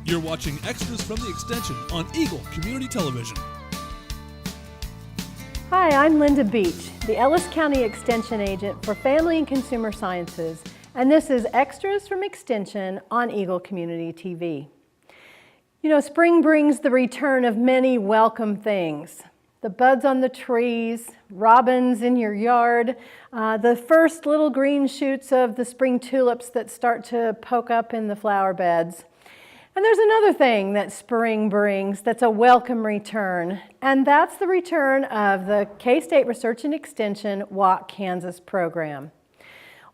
You're watching Extras from the Extension on Eagle Community Television. Hi, I'm Linda Beech, the Ellis County Extension Agent for Family and Consumer Sciences, and this is Extras from Extension on Eagle Community TV. You know, spring brings the return of many welcome things. The buds on the trees, robins in your yard, the first little green shoots of the spring tulips that start to poke up in the flower beds. And there's another thing that spring brings that's a welcome return, and that's the return of the K-State Research and Extension Walk Kansas program.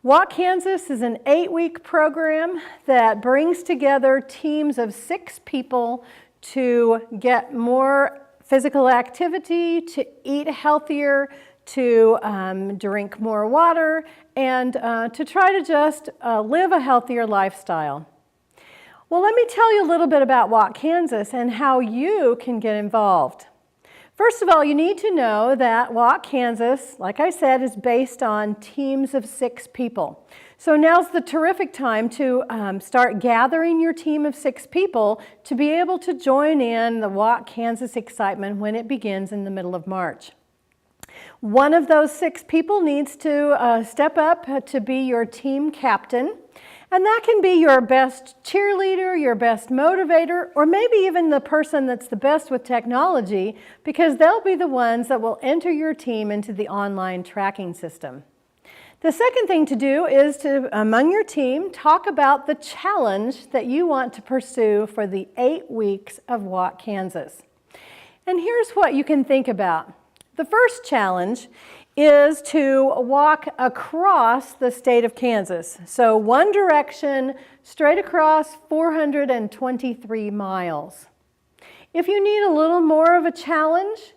Walk Kansas is an 8-week program that brings together teams of 6 people to get more physical activity, to eat healthier, to drink more water, and to try to just live a healthier lifestyle. Well, let me tell you a little bit about Walk Kansas and how you can get involved. First of all, you need to know that Walk Kansas, like I said, is based on teams of 6 people. So now's the terrific time to start gathering your team of 6 people to be able to join in the Walk Kansas excitement when it begins in the middle of March. One of those 6 people needs to step up to be your team captain. And that can be your best cheerleader, your best motivator, or maybe even the person that's the best with technology, because they'll be the ones that will enter your team into the online tracking system. The second thing to do is to, among your team, talk about the challenge that you want to pursue for the 8 weeks of Walk Kansas. And here's what you can think about. The first challenge is to walk across the state of Kansas. So one direction, straight across 423 miles. If you need a little more of a challenge,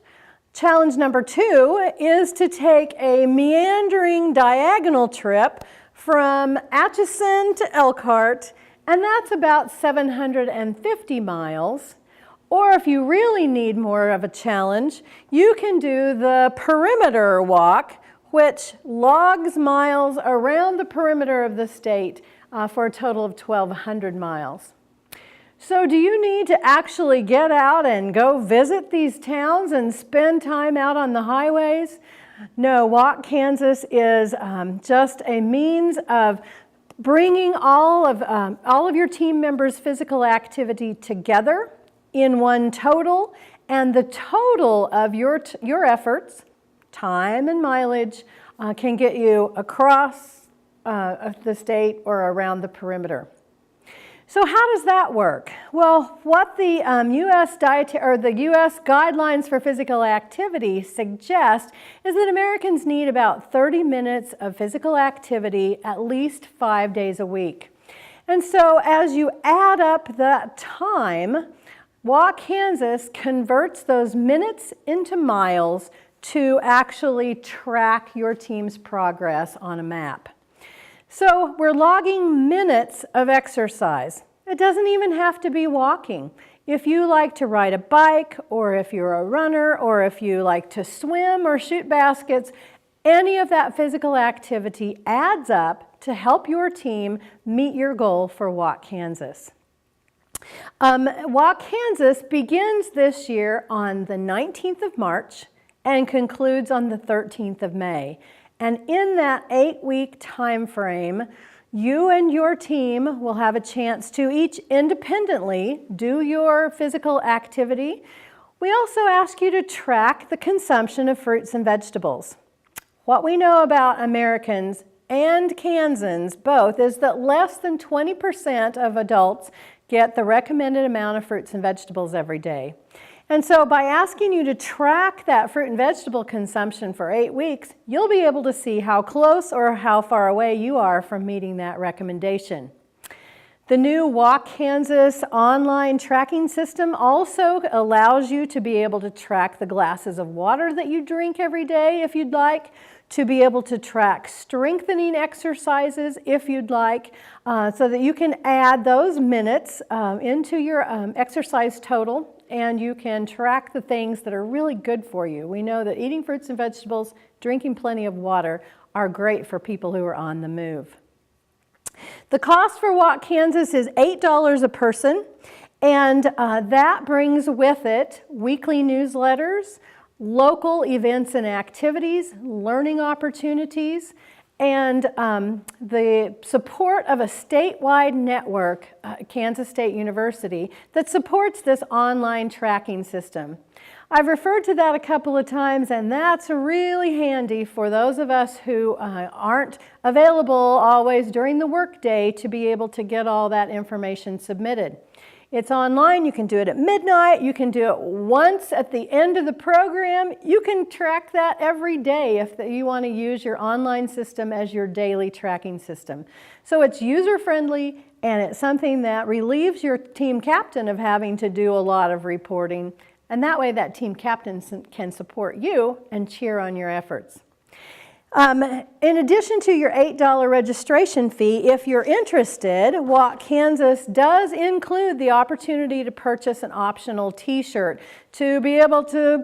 challenge number 2 is to take a meandering diagonal trip from Atchison to Elkhart, and that's about 750 miles. Or if you really need more of a challenge, you can do the perimeter walk, which logs miles around the perimeter of the state for a total of 1,200 miles. So do you need to actually get out and go visit these towns and spend time out on the highways? No, Walk Kansas is just a means of bringing all of your team members' physical activity together in one total, and the total of your efforts, time and mileage, can get you across the state or around the perimeter. So how does that work? Well, what the U.S. guidelines for physical activity suggest is that Americans need about 30 minutes of physical activity at least 5 days a week. And so as you add up that time, Walk Kansas converts those minutes into miles to actually track your team's progress on a map. So we're logging minutes of exercise. It doesn't even have to be walking. If you like to ride a bike, or if you're a runner, or if you like to swim or shoot baskets, any of that physical activity adds up to help your team meet your goal for Walk Kansas. Walk Kansas begins this year on the 19th of March and concludes on the 13th of May. And in that 8-week time frame, you and your team will have a chance to each independently do your physical activity. We also ask you to track the consumption of fruits and vegetables. What we know about Americans and Kansans both is that less than 20% of adults get the recommended amount of fruits and vegetables every day. And so by asking you to track that fruit and vegetable consumption for 8 weeks, you'll be able to see how close or how far away you are from meeting that recommendation. The new Walk Kansas online tracking system also allows you to be able to track the glasses of water that you drink every day if you'd like, to be able to track strengthening exercises if you'd like, so that you can add those minutes into your exercise total, and you can track the things that are really good for you. We know that eating fruits and vegetables, drinking plenty of water are great for people who are on the move. The cost for Walk Kansas is $8 a person, And that brings with it weekly newsletters, local events and activities, learning opportunities, and the support of a statewide network, Kansas State University, that supports this online tracking system. I've referred to that a couple of times, and that's really handy for those of us who aren't available always during the workday to be able to get all that information submitted. It's online. You can do it at midnight. You can do it once at the end of the program. You can track that every day if you want to use your online system as your daily tracking system. So it's user-friendly, and it's something that relieves your team captain of having to do a lot of reporting. And that way that team captain can support you and cheer on your efforts. In addition to your $8 registration fee, if you're interested, Walk Kansas does include the opportunity to purchase an optional t-shirt to be able to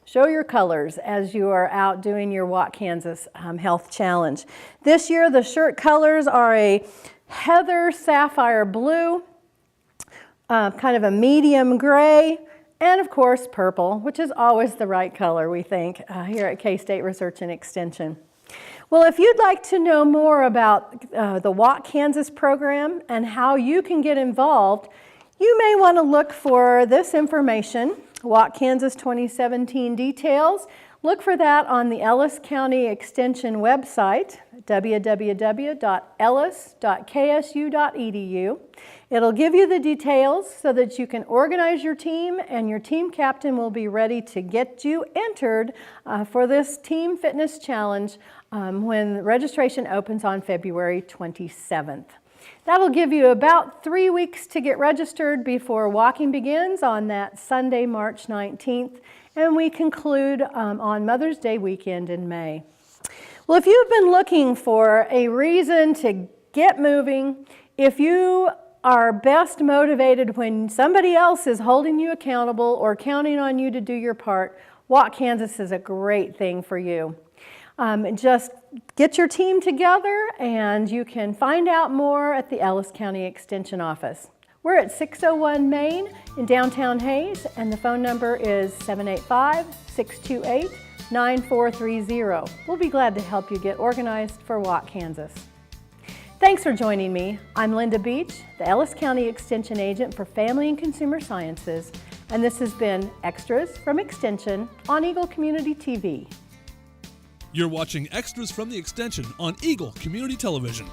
show your colors as you are out doing your Walk Kansas Health Challenge. This year the shirt colors are a heather sapphire blue, kind of a medium gray, and of course purple, which is always the right color, we think, here at K-State Research and Extension. Well, if you'd like to know more about the Walk Kansas program and how you can get involved, you may want to look for this information, Walk Kansas 2017 details. Look for that on the Ellis County Extension website, www.ellis.ksu.edu. It'll give you the details so that you can organize your team, and your team captain will be ready to get you entered for this Team Fitness Challenge when registration opens on February 27th. That'll give you about 3 weeks to get registered before walking begins on that Sunday, March 19th, and we conclude on Mother's Day weekend in May. Well, if you've been looking for a reason to get moving, if you are best motivated when somebody else is holding you accountable or counting on you to do your part, Walk Kansas is a great thing for you. Just get your team together and you can find out more at the Ellis County Extension Office. We're at 601 Main in downtown Hayes, and the phone number is 785-628-9430. We'll be glad to help you get organized for Walk Kansas. Thanks for joining me. I'm Linda Beech, the Ellis County Extension Agent for Family and Consumer Sciences, and this has been Extras from Extension on Eagle Community TV. You're watching Extras from the Extension on Eagle Community Television.